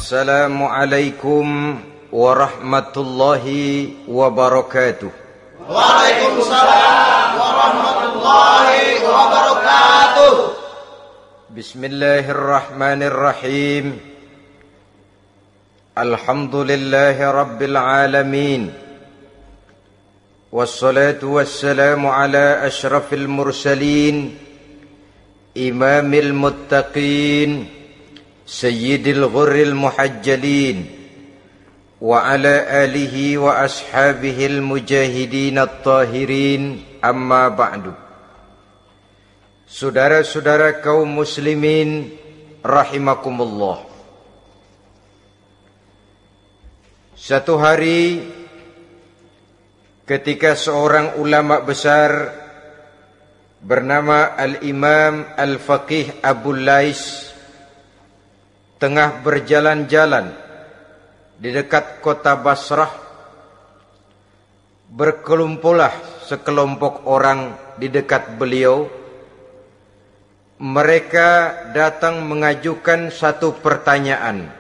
Assalamualaikum warahmatullahi wabarakatuh. Waalaikumsalam warahmatullahi wabarakatuh. Bismillahirrahmanirrahim. Alhamdulillahi rabbil alamin. Wassalatu wassalamu ala ashrafil mursalin, imamil muttaqin, sayyidil ghurril muhajjalin, wa ala alihi wa ashabihil mujahidin at-tahirin, amma ba'du. Saudara-saudara kaum muslimin rahimakumullah. Satu hari ketika seorang ulama besar bernama Al-Imam Al-Faqih Abu Lais tengah berjalan-jalan di dekat kota Basrah, berkelumpulah sekelompok orang di dekat beliau. Mereka datang mengajukan satu pertanyaan.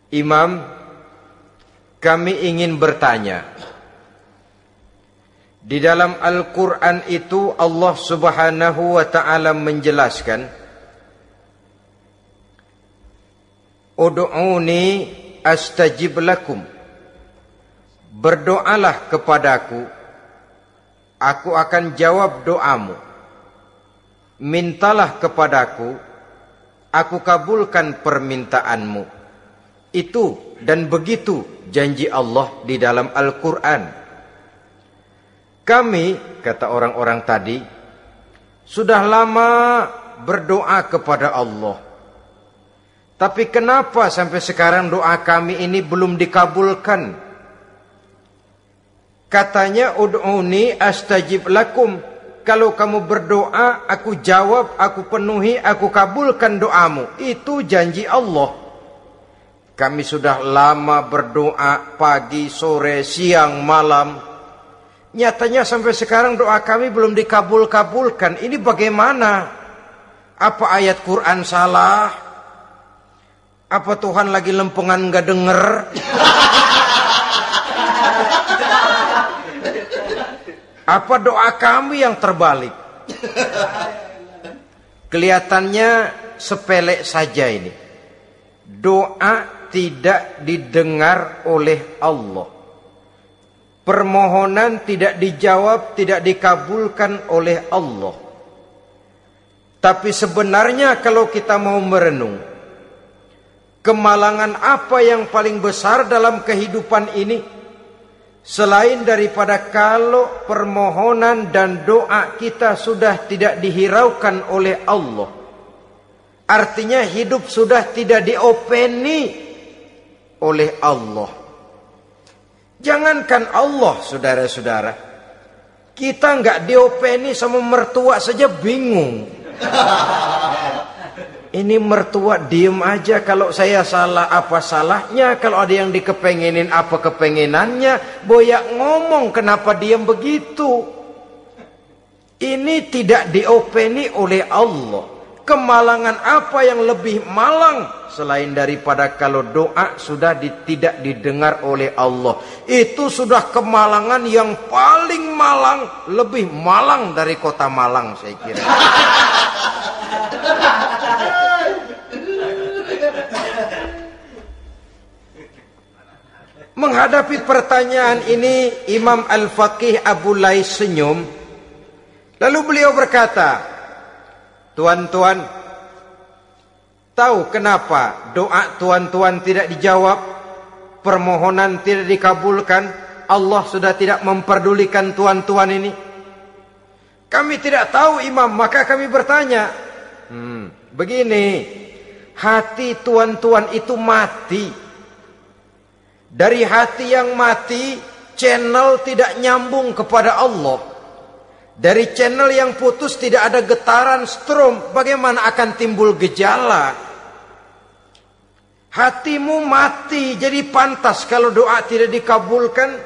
Imam, kami ingin bertanya. Di dalam Al-Quran itu Allah Subhanahu wa ta'ala menjelaskan, Ud'uni astajib lakum. Berdoalah kepadaku, aku akan jawab doamu. Mintalah kepadaku, aku kabulkan permintaanmu. Itu dan begitu janji Allah di dalam Al-Quran. Kami, kata orang-orang tadi, sudah lama berdoa kepada Allah. Tapi kenapa sampai sekarang doa kami ini belum dikabulkan? Katanya, ud'uni astajib lakum. Kalau kamu berdoa, aku jawab, aku penuhi, aku kabulkan doamu. Itu janji Allah. Kami sudah lama berdoa pagi, sore, siang, malam. Nyatanya sampai sekarang doa kami belum dikabulkan. Ini bagaimana? Apa ayat Quran salah? Apa Tuhan lagi lempengan gak denger? Apa doa kami yang terbalik? Kelihatannya sepele saja ini. Doa tidak didengar oleh Allah. Permohonan tidak dijawab, tidak dikabulkan oleh Allah. Tapi sebenarnya kalau kita mau merenung, kemalangan apa yang paling besar dalam kehidupan ini? Selain daripada kalau permohonan dan doa kita sudah tidak dihiraukan oleh Allah. Artinya hidup sudah tidak diopeni oleh Allah. Jangankan Allah, saudara-saudara, kita nggak diopeni sama mertua saja bingung. Ini mertua diem aja, kalau saya salah apa salahnya, kalau ada yang dikepengenin apa kepengenannya, boyak ngomong kenapa diem begitu. Ini tidak diopeni oleh Allah. Kemalangan apa yang lebih malang selain daripada kalau doa sudah tidak didengar oleh Allah. Itu sudah kemalangan yang paling malang, lebih malang dari kota Malang saya kira. Menghadapi pertanyaan ini, Imam Al-Faqih Abu Lais senyum. Lalu beliau berkata, tuan-tuan, tahu kenapa doa tuan-tuan tidak dijawab, permohonan tidak dikabulkan? Allah sudah tidak memperdulikan tuan-tuan ini. Kami tidak tahu, Imam, maka kami bertanya. Begini, hati tuan-tuan itu mati. Dari hati yang mati, channel tidak nyambung kepada Allah. Dari channel yang putus tidak ada getaran strom, bagaimana akan timbul gejala? Hatimu mati, jadi pantas kalau doa tidak dikabulkan,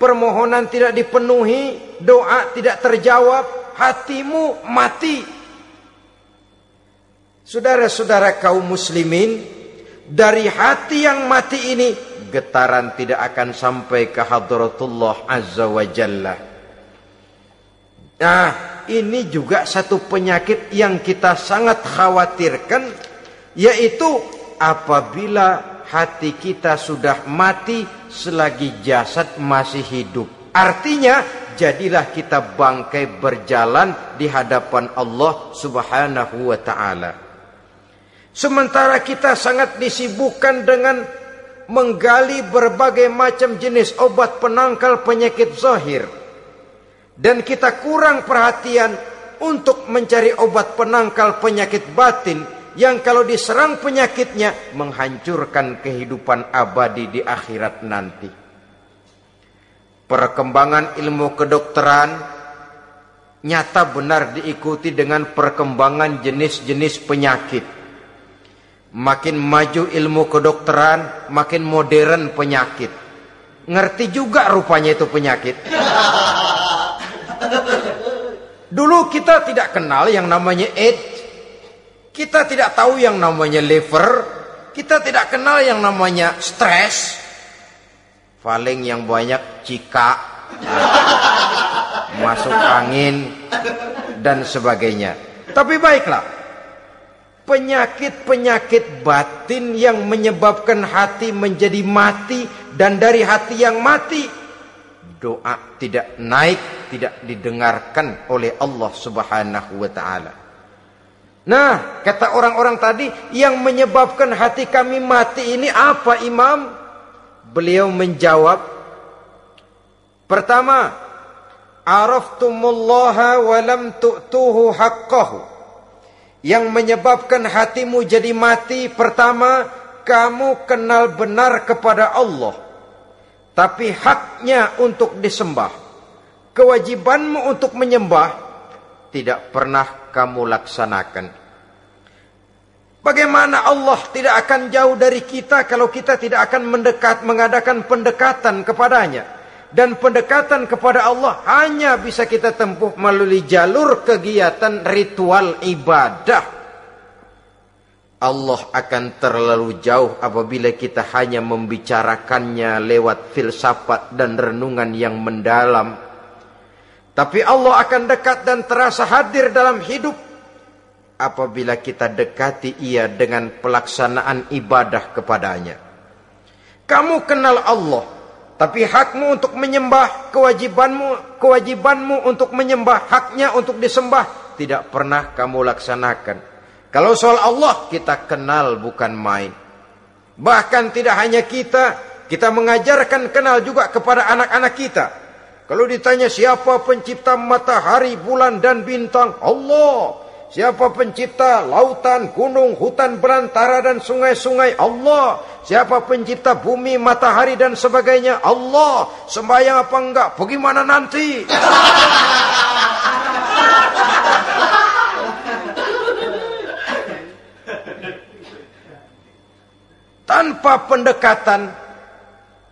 permohonan tidak dipenuhi, doa tidak terjawab, hatimu mati. Saudara-saudara kaum muslimin, dari hati yang mati ini, getaran tidak akan sampai ke hadratullah azza wa jalla. Nah, ini juga satu penyakit yang kita sangat khawatirkan, yaitu apabila hati kita sudah mati selagi jasad masih hidup. Artinya, jadilah kita bangkai berjalan di hadapan Allah Subhanahu wa ta'ala. Sementara kita sangat disibukkan dengan menggali berbagai macam jenis obat penangkal penyakit zahir, dan kita kurang perhatian untuk mencari obat penangkal penyakit batin yang kalau diserang penyakitnya menghancurkan kehidupan abadi di akhirat nanti. Perkembangan ilmu kedokteran nyata benar diikuti dengan perkembangan jenis-jenis penyakit. Makin maju ilmu kedokteran, makin modern penyakit. Ngerti juga rupanya itu penyakit. Dulu kita tidak kenal yang namanya AIDS. Kita tidak tahu yang namanya liver. Kita tidak kenal yang namanya stres. Paling yang banyak cika, masuk angin, dan sebagainya. Tapi baiklah, penyakit-penyakit batin yang menyebabkan hati menjadi mati, dan dari hati yang mati, doa tidak naik, tidak didengarkan oleh Allah Subhanahu wa ta'ala. Nah, kata orang-orang tadi, yang menyebabkan hati kami mati ini apa, Imam? Beliau menjawab, pertama, araftumullaha wa lam tu'tuhu haqqahu. Yang menyebabkan hatimu jadi mati, pertama, kamu kenal benar kepada Allah, tapi haknya untuk disembah, kewajibanmu untuk menyembah, tidak pernah kamu laksanakan. Bagaimana Allah tidak akan jauh dari kita kalau kita tidak akan mengadakan pendekatan kepadanya. Dan pendekatan kepada Allah hanya bisa kita tempuh melalui jalur kegiatan ritual ibadah. Allah akan terlalu jauh apabila kita hanya membicarakannya lewat filsafat dan renungan yang mendalam. Tapi Allah akan dekat dan terasa hadir dalam hidup apabila kita dekati ia dengan pelaksanaan ibadah kepadanya. Kamu kenal Allah, tapi hakmu untuk menyembah, kewajibanmu untuk menyembah, haknya untuk disembah, tidak pernah kamu laksanakan. Kalau soal Allah, kita kenal bukan main. Bahkan tidak hanya kita mengajarkan kenal juga kepada anak-anak kita. Kalau ditanya siapa pencipta matahari, bulan dan bintang, Allah. Siapa pencipta lautan, gunung, hutan belantara dan sungai-sungai? Allah. Siapa pencipta bumi, matahari dan sebagainya? Allah. Sembahyang apa enggak? Bagaimana nanti? Tanpa pendekatan,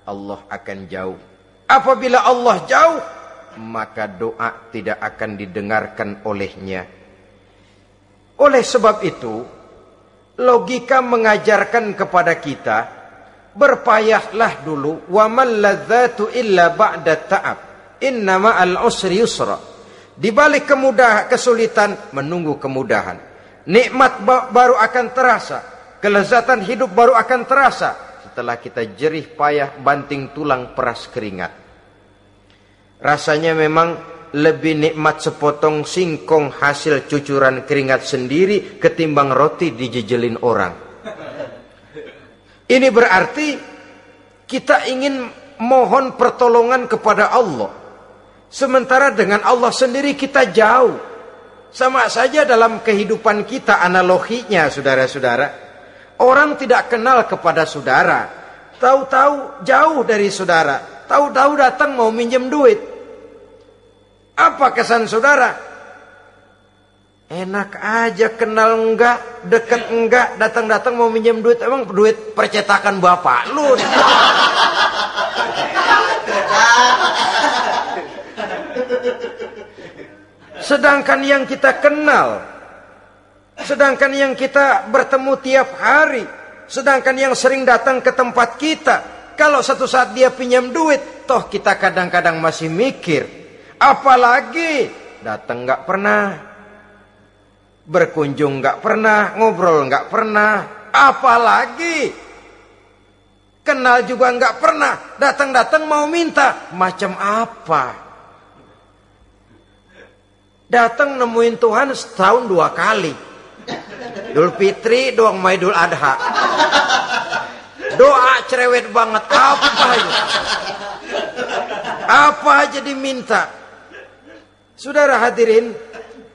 Allah akan jauh. Apabila Allah jauh, maka doa tidak akan didengarkan olehnya. Oleh sebab itu, logika mengajarkan kepada kita, berpayahlah dulu, wa mal ladzatu illa ba'da ta'ab, inna ma'al usri yusra. Di balik kesulitan menunggu kemudahan. Nikmat baru akan terasa, kelezatan hidup baru akan terasa setelah kita jerih payah banting tulang peras keringat. Rasanya memang lebih nikmat sepotong singkong hasil cucuran keringat sendiri ketimbang roti dijejelin orang. Ini berarti kita ingin mohon pertolongan kepada Allah, sementara dengan Allah sendiri kita jauh. Sama saja dalam kehidupan kita analoginya, saudara-saudara. Orang tidak kenal kepada saudara, tahu-tahu jauh dari saudara, tahu-tahu datang mau minjem duit. Apa kesan saudara? Enak aja, kenal enggak, dekat enggak, datang-datang mau minjem duit. Emang duit percetakan bapak lu? Sedangkan yang kita kenal, sedangkan yang kita bertemu tiap hari, Sedangkan yang sering datang ke tempat kita, kalau satu saat dia pinjam duit, toh kita kadang-kadang masih mikir. Apalagi datang nggak pernah, berkunjung nggak pernah, ngobrol nggak pernah. Apalagi kenal juga nggak pernah, datang-datang mau minta. Macam apa? Datang nemuin Tuhan setahun 2 kali. Idul Fitri doang sama Idul Adha. Doa cerewet banget. Apa aja diminta. Saudara hadirin,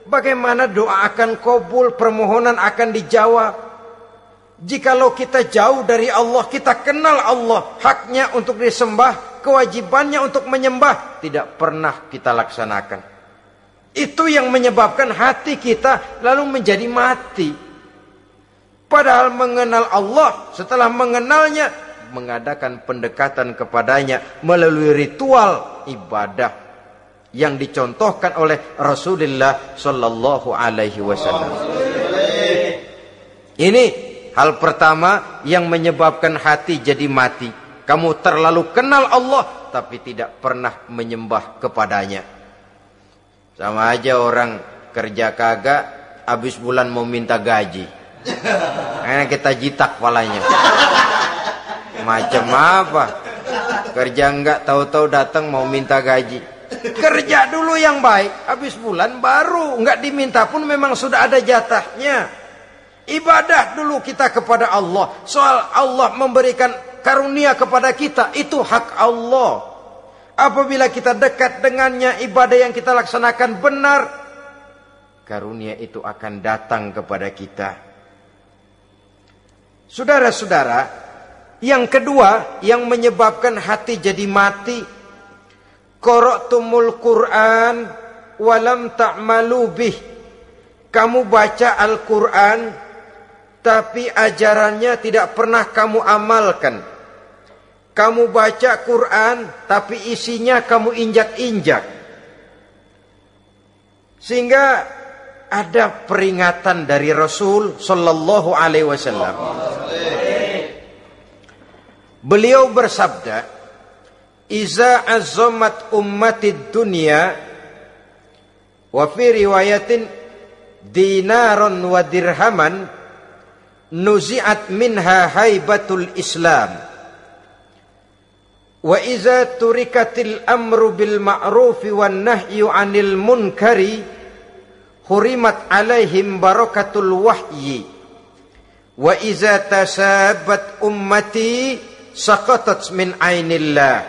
bagaimana doa akan kabul, permohonan akan dijawab? Jikalau kita jauh dari Allah, kita kenal Allah, haknya untuk disembah, kewajibannya untuk menyembah, tidak pernah kita laksanakan. Itu yang menyebabkan hati kita lalu menjadi mati. Padahal mengenal Allah, setelah mengenalnya, mengadakan pendekatan kepadanya melalui ritual ibadah yang dicontohkan oleh Rasulullah Sallallahu Alaihi Wasallam. Ini hal pertama yang menyebabkan hati jadi mati. Kamu terlalu kenal Allah, tapi tidak pernah menyembah kepadanya. Sama aja orang kerja kagak, habis bulan mau minta gaji. Karena kita jitak palanya. Macam apa? Kerja enggak, tahu-tahu datang mau minta gaji. Kerja dulu yang baik, habis bulan baru enggak diminta pun memang sudah ada jatahnya. Ibadah dulu kita kepada Allah. Soal Allah memberikan karunia kepada kita, itu hak Allah. Apabila kita dekat dengannya, ibadah yang kita laksanakan benar, karunia itu akan datang kepada kita. Saudara-saudara, yang kedua yang menyebabkan hati jadi mati, qara'tumul Qur'an walam ta'malu bih. Kamu baca Al-Qur'an tapi ajarannya tidak pernah kamu amalkan. Kamu baca Quran tapi isinya kamu injak-injak. Sehingga ada peringatan dari Rasul Sallallahu Alaihi Wasallam. Beliau bersabda, "Iza azzamat ummatid dunya wa fi riwayatin dinaron wa dirhaman nuzi'at minha haibatul Islam. Wa iza turikatil amru bil ma'rufi wan nahyu 'anil munkari hurimat 'alaihim barakatul wahyi. Wa iza tasabat ummati saqatat min 'ainillah."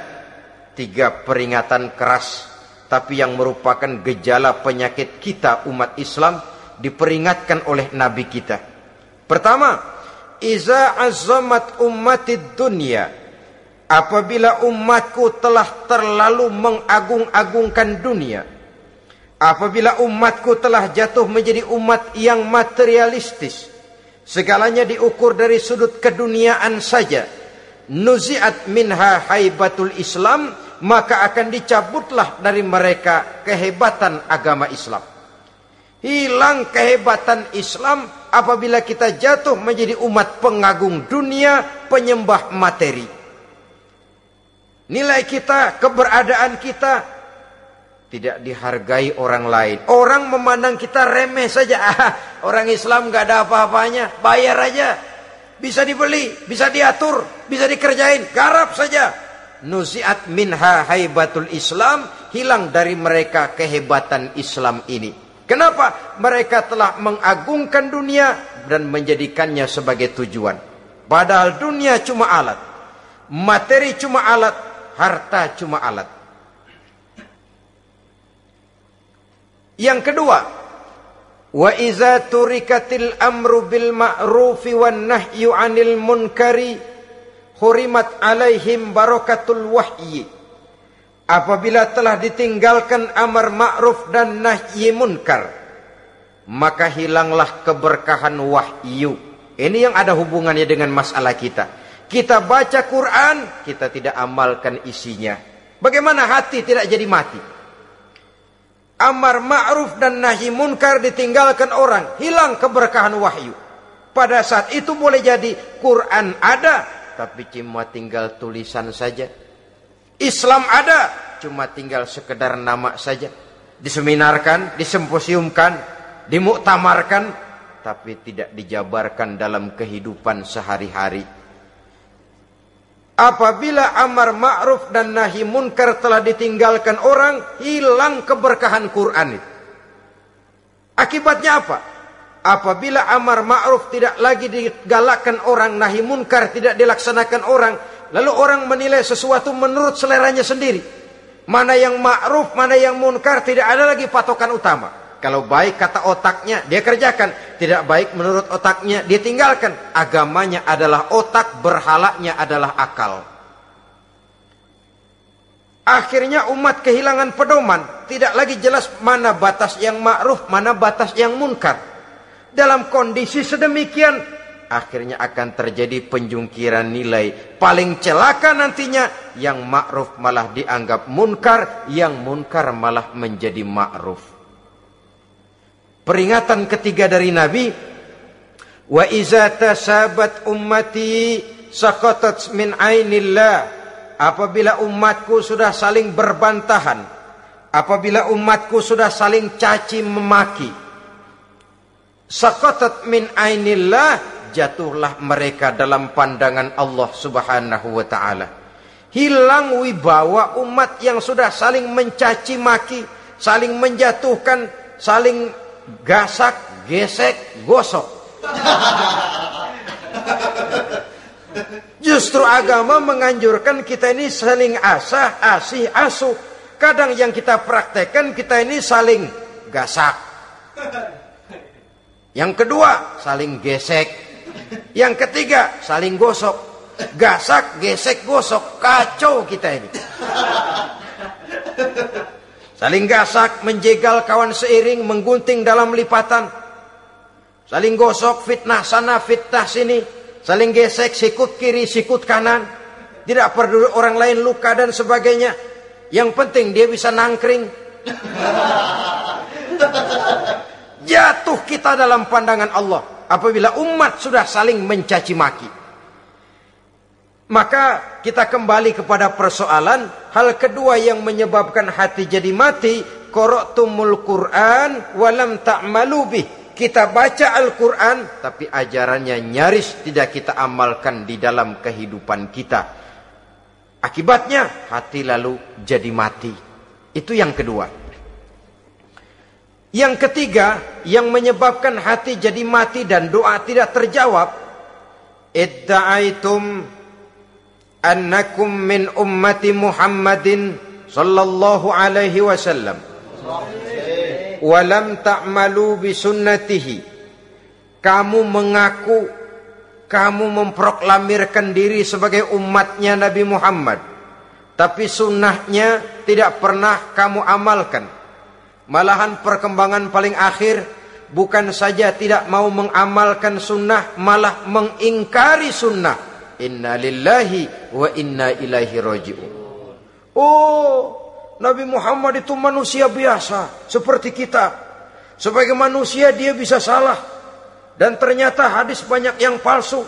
3 peringatan keras, tapi yang merupakan gejala penyakit kita umat Islam diperingatkan oleh Nabi kita. Pertama, iza azzamat ummatid dunya. Apabila umatku telah terlalu mengagung-agungkan dunia, apabila umatku telah jatuh menjadi umat yang materialistis, segalanya diukur dari sudut keduniaan saja, nuzi'at minha haibatul Islam, maka akan dicabutlah dari mereka kehebatan agama Islam. Hilang kehebatan Islam apabila kita jatuh menjadi umat pengagung dunia, penyembah materi. Nilai kita, keberadaan kita tidak dihargai orang lain. Orang memandang kita remeh saja. Orang Islam gak ada apa-apanya, bayar aja. Bisa dibeli, bisa diatur, bisa dikerjain, garap saja. Nuzi'at minha haibatul Islam, hilang dari mereka kehebatan Islam ini. Kenapa? Mereka telah mengagungkan dunia dan menjadikannya sebagai tujuan. Padahal dunia cuma alat, materi cuma alat, harta cuma alat. Yang kedua, wa iza turikatil amru bil ma'rufi wan nahyu 'anil munkari hurimat 'alaihim barakatul wahyi. Apabila telah ditinggalkan amar ma'ruf dan nahi munkar, maka hilanglah keberkahan wahyu. Ini yang ada hubungannya dengan masalah kita. Kita baca Quran, kita tidak amalkan isinya. Bagaimana hati tidak jadi mati? Amar ma'ruf dan nahi munkar ditinggalkan orang, hilang keberkahan wahyu. Pada saat itu boleh jadi Quran ada, tapi cuma tinggal tulisan saja. Islam ada, cuma tinggal sekedar nama saja. Diseminarkan, disimposiumkan, dimuktamarkan, tapi tidak dijabarkan dalam kehidupan sehari-hari. Apabila amar ma'ruf dan nahi munkar telah ditinggalkan orang, hilang keberkahan Quran itu. Akibatnya apa? Apabila amar ma'ruf tidak lagi digalakkan orang, nahi munkar tidak dilaksanakan orang, lalu orang menilai sesuatu menurut seleranya sendiri. Mana yang ma'ruf, mana yang munkar, tidak ada lagi patokan utama. Kalau baik kata otaknya, dia kerjakan. Tidak baik menurut otaknya, dia tinggalkan. Agamanya adalah otak, berhalanya adalah akal. Akhirnya umat kehilangan pedoman. Tidak lagi jelas mana batas yang ma'ruf, mana batas yang munkar. Dalam kondisi sedemikian, akhirnya akan terjadi penjungkiran nilai. Paling celaka nantinya, yang ma'ruf malah dianggap munkar, yang munkar malah menjadi ma'ruf. Peringatan ketiga dari Nabi, wa iza tasabat ummati saqatat min ainillah. Apabila umatku sudah saling berbantahan, apabila umatku sudah saling caci memaki, saqatat min ainillah, jatuhlah mereka dalam pandangan Allah Subhanahu wa taala. Hilang wibawa umat yang sudah saling mencaci maki, saling menjatuhkan, saling gasak, gesek, gosok. Justru agama menganjurkan kita ini saling asah, asih, asuh. Kadang yang kita praktekkan, kita ini saling gasak. Yang kedua, saling gesek. Yang ketiga, saling gosok. Gasak, gesek, gosok. Kacau kita ini. Saling gasak, menjegal kawan seiring, menggunting dalam lipatan. Saling gosok, fitnah sana, fitnah sini. Saling gesek, sikut kiri, sikut kanan. Tidak peduli orang lain luka dan sebagainya. Yang penting dia bisa nangkring. Jatuh kita dalam pandangan Allah apabila umat sudah saling mencaci maki. Maka kita kembali kepada persoalan, hal kedua yang menyebabkan hati jadi mati, qara'tumul Qur'an walam ta'malu bih. Kita baca Al-Quran, tapi ajarannya nyaris tidak kita amalkan di dalam kehidupan kita. Akibatnya hati lalu jadi mati. Itu yang kedua. Yang ketiga, yang menyebabkan hati jadi mati dan doa tidak terjawab, idda'aitum annakum min ummati Muhammadin sallallahu alaihi wasallam walam ta'malu bisunnatihi. Kamu mengaku, kamu memproklamirkan diri sebagai umatnya Nabi Muhammad, tapi sunnahnya tidak pernah kamu amalkan. Malahan perkembangan paling akhir, bukan saja tidak mau mengamalkan sunnah, malah mengingkari sunnah. Inna lillahi wa inna ilaihi raji'un. Oh, Nabi Muhammad itu manusia biasa seperti kita. Sebagai manusia dia bisa salah. Dan ternyata hadis banyak yang palsu.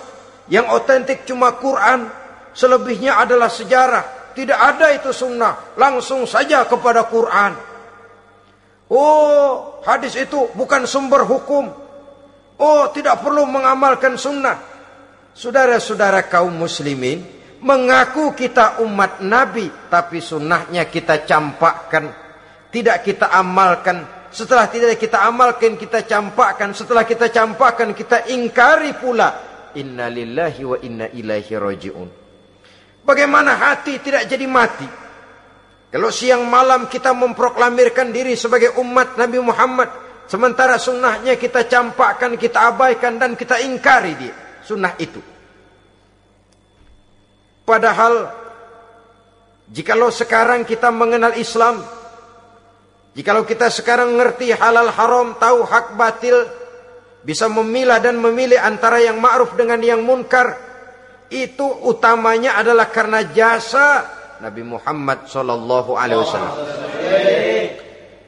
Yang otentik cuma Quran. Selebihnya adalah sejarah. Tidak ada itu sunnah. Langsung saja kepada Quran. Oh, hadis itu bukan sumber hukum. Oh, tidak perlu mengamalkan sunnah. Saudara-saudara kaum muslimin, mengaku kita umat Nabi, tapi sunnahnya kita campakkan, tidak kita amalkan. Setelah tidak kita amalkan, kita campakkan. Setelah kita campakkan, kita ingkari pula. Inna lillahi wa inna ilaihi raji'un. Bagaimana hati tidak jadi mati? Kalau siang malam kita memproklamirkan diri sebagai umat Nabi Muhammad, sementara sunnahnya kita campakkan, kita abaikan, dan kita ingkari dia, sunnah itu. Padahal, jikalau sekarang kita mengenal Islam, jikalau kita sekarang ngerti halal haram, tahu hak batil, bisa memilah dan memilih antara yang ma'ruf dengan yang munkar, itu utamanya adalah karena jasa Nabi Muhammad SAW,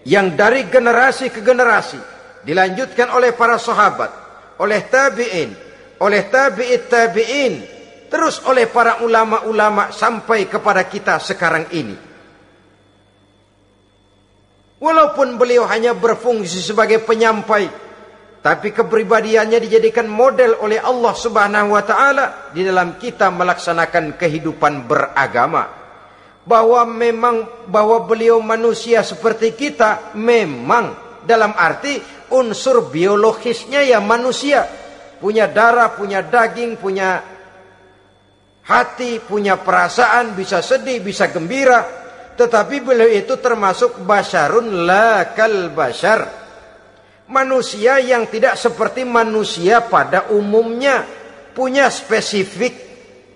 yang dari generasi ke generasi dilanjutkan oleh para sahabat, oleh tabi'in, oleh tabi'in, terus oleh para ulama-ulama sampai kepada kita sekarang ini. Walaupun beliau hanya berfungsi sebagai penyampai, tapi kepribadiannya dijadikan model oleh Allah Subhanahu wa taala di dalam kita melaksanakan kehidupan beragama. Bahwa beliau manusia seperti kita, memang dalam arti unsur biologisnya ya manusia, punya darah, punya daging, punya hati, punya perasaan, bisa sedih, bisa gembira, tetapi beliau itu termasuk basyarun la kal basyar, manusia yang tidak seperti manusia pada umumnya, punya spesifik.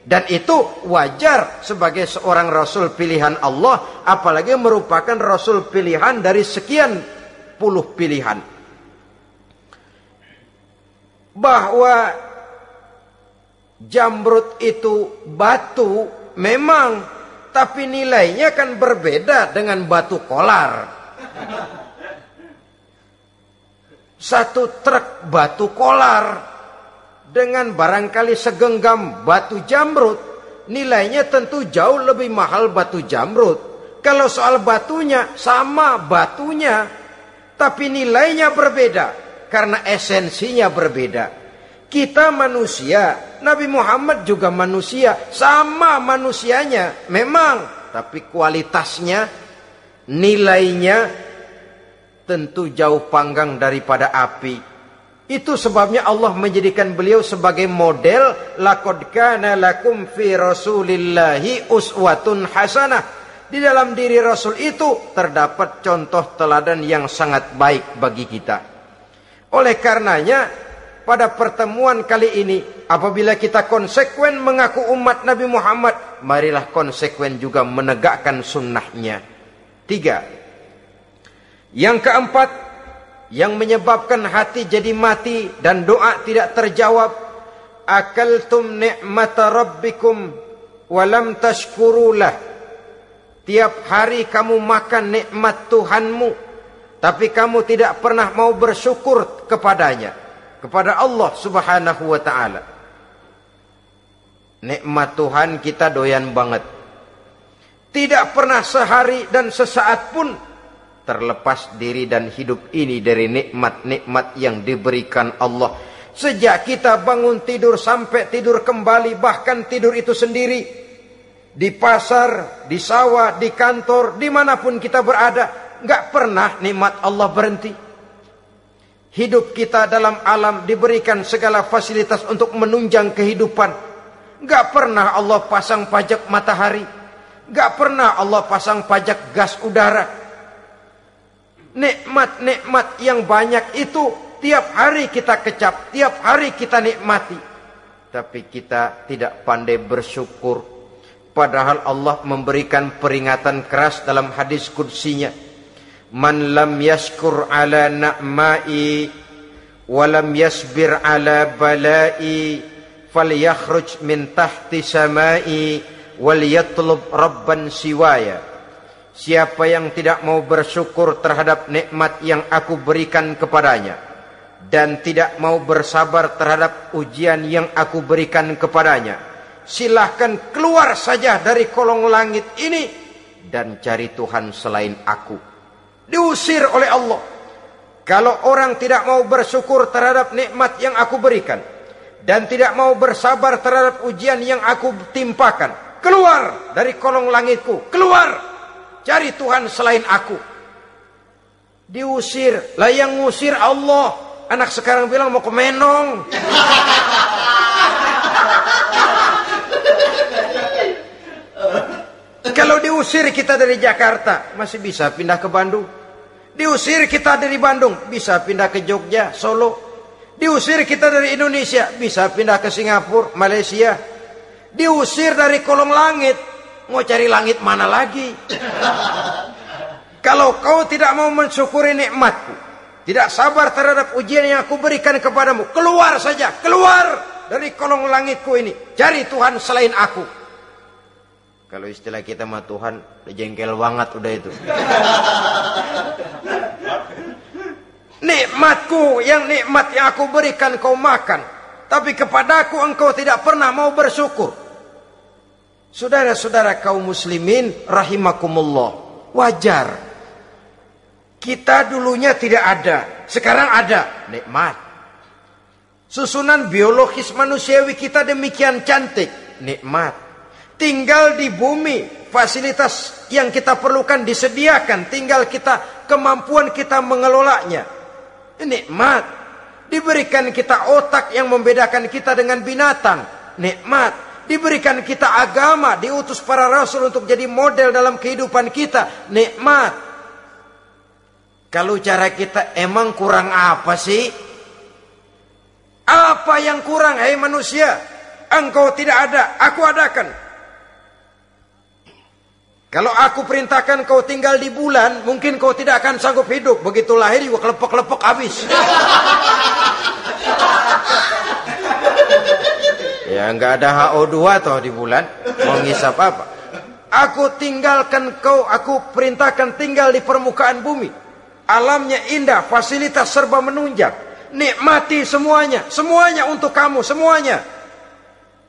Dan itu wajar sebagai seorang Rasul pilihan Allah, apalagi merupakan Rasul pilihan dari sekian puluh pilihan. Bahwa jamrud itu batu memang, tapi nilainya kan berbeda dengan batu kolar. Satu truk batu kolar dengan barangkali segenggam batu jamrud, nilainya tentu jauh lebih mahal batu jamrud. Kalau soal batunya, sama batunya, tapi nilainya berbeda karena esensinya berbeda. Kita manusia, Nabi Muhammad juga manusia, sama manusianya memang, tapi kualitasnya, nilainya tentu jauh panggang daripada api. Itu sebabnya Allah menjadikan beliau sebagai model. Laqad kana lakum fi rasulillahi uswatun hasanah. Di dalam diri Rasul itu terdapat contoh teladan yang sangat baik bagi kita. Oleh karenanya, pada pertemuan kali ini, apabila kita konsekuen mengaku umat Nabi Muhammad, marilah konsekuen juga menegakkan sunnahnya. 3. Yang keempat, yang menyebabkan hati jadi mati dan doa tidak terjawab, akaltum ni'mata rabbikum walam tashkurulah. Tiap hari kamu makan nikmat Tuhanmu, tapi kamu tidak pernah mau bersyukur kepadanya, kepada Allah Subhanahu wa ta'ala. Nikmat Tuhan kita doyan banget, tidak pernah sehari dan sesaat pun terlepas diri dan hidup ini dari nikmat-nikmat yang diberikan Allah. Sejak kita bangun tidur sampai tidur kembali, bahkan tidur itu sendiri, di pasar, di sawah, di kantor, dimanapun kita berada, nggak pernah nikmat Allah berhenti. Hidup kita dalam alam diberikan segala fasilitas untuk menunjang kehidupan. Nggak pernah Allah pasang pajak matahari, nggak pernah Allah pasang pajak gas udara. Nikmat-nikmat yang banyak itu tiap hari kita kecap, tiap hari kita nikmati, tapi kita tidak pandai bersyukur. Padahal Allah memberikan peringatan keras dalam hadis qudsinya, man lam yashkur ala na'mai wa lam yasbir ala balai falyakhruj min tahti samai wal yatlub rabban siwaya. Siapa yang tidak mau bersyukur terhadap nikmat yang aku berikan kepadanya, dan tidak mau bersabar terhadap ujian yang aku berikan kepadanya, silahkan keluar saja dari kolong langit ini dan cari Tuhan selain aku. Diusir oleh Allah. Kalau orang tidak mau bersyukur terhadap nikmat yang aku berikan, dan tidak mau bersabar terhadap ujian yang aku timpakan, keluar dari kolong langitku, keluar, cari Tuhan selain aku. Diusir. Lah yang ngusir Allah. Anak sekarang bilang mau ke Menong. Kalau diusir kita dari Jakarta, masih bisa pindah ke Bandung. Diusir kita dari Bandung, bisa pindah ke Jogja, Solo. Diusir kita dari Indonesia, bisa pindah ke Singapura, Malaysia. Diusir dari kolong langit, mau cari langit mana lagi? Kalau kau tidak mau mensyukuri nikmatku, tidak sabar terhadap ujian yang aku berikan kepadamu, keluar saja, keluar dari kolong langitku ini, cari Tuhan selain aku. Kalau istilah kita mah Tuhan udah jengkel banget udah itu. Nikmatku, yang nikmat yang aku berikan kau makan, tapi kepadaku engkau tidak pernah mau bersyukur. Saudara-saudara kaum muslimin rahimakumullah, wajar. Kita dulunya tidak ada, sekarang ada, nikmat. Susunan biologis manusiawi kita demikian cantik, nikmat. Tinggal di bumi, fasilitas yang kita perlukan disediakan, tinggal kemampuan kita mengelolanya. Nikmat. Diberikan kita otak yang membedakan kita dengan binatang, nikmat. Diberikan kita agama, diutus para rasul untuk jadi model dalam kehidupan kita, nikmat. Kalau cara kita emang kurang apa sih? Apa yang kurang, hai manusia? Engkau tidak ada, aku adakan. Kalau aku perintahkan kau tinggal di bulan, mungkin kau tidak akan sanggup hidup. Begitu lahir juga kelepek-kelepek habis. Ya nggak ada HO2 toh di bulan. Mau ngisap apa? Aku tinggalkan kau, aku perintahkan tinggal di permukaan bumi. Alamnya indah, fasilitas serba menunjang. Nikmati semuanya, semuanya untuk kamu, semuanya.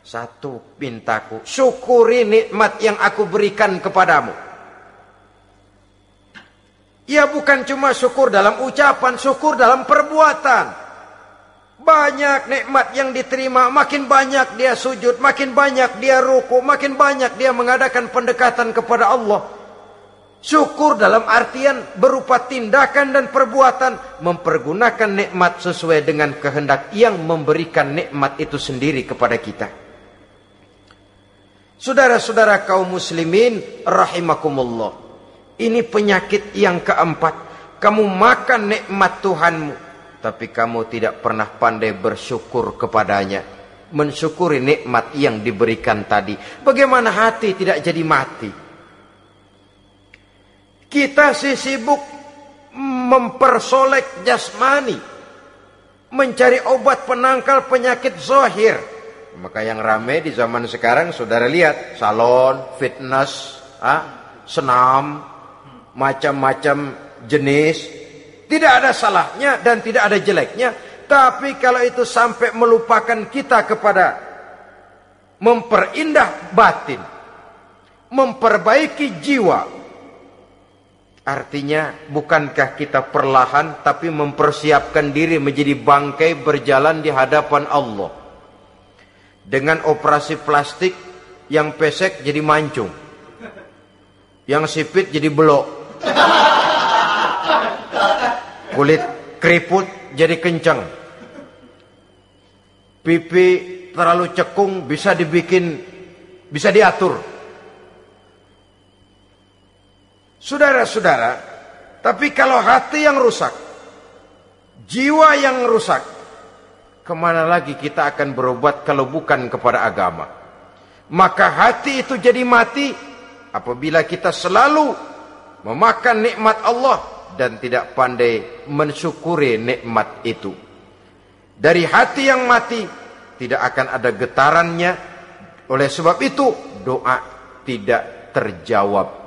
Satu pintaku, syukuri nikmat yang aku berikan kepadamu. Ya bukan cuma syukur dalam ucapan, syukur dalam perbuatan. Banyak nikmat yang diterima, makin banyak dia sujud, makin banyak dia ruku, makin banyak dia mengadakan pendekatan kepada Allah. Syukur dalam artian berupa tindakan dan perbuatan, mempergunakan nikmat sesuai dengan kehendak yang memberikan nikmat itu sendiri kepada kita. Saudara-saudara kaum muslimin rahimakumullah. Ini penyakit yang keempat. Kamu makan nikmat Tuhanmu, tapi kamu tidak pernah pandai bersyukur kepadanya. Mensyukuri nikmat yang diberikan tadi. Bagaimana hati tidak jadi mati? Kita sibuk mempersolek jasmani, mencari obat penangkal penyakit zahir. Maka yang ramai di zaman sekarang saudara lihat, salon, fitness, senam, macam-macam jenis. Tidak ada salahnya dan tidak ada jeleknya. Tapi kalau itu sampai melupakan kita kepada memperindah batin, memperbaiki jiwa, artinya bukankah kita perlahan tapi mempersiapkan diri menjadi bangkai berjalan di hadapan Allah. Dengan operasi plastik, yang pesek jadi mancung, yang sipit jadi belok, kulit keriput jadi kencang, pipi terlalu cekung bisa diatur. Saudara-saudara, tapi kalau hati yang rusak, jiwa yang rusak, kemana lagi kita akan berobat kalau bukan kepada agama? Maka hati itu jadi mati apabila kita selalu memakan nikmat Allah dan tidak pandai mensyukuri nikmat itu. Dari hati yang mati tidak akan ada getarannya. Oleh sebab itu doa tidak terjawab.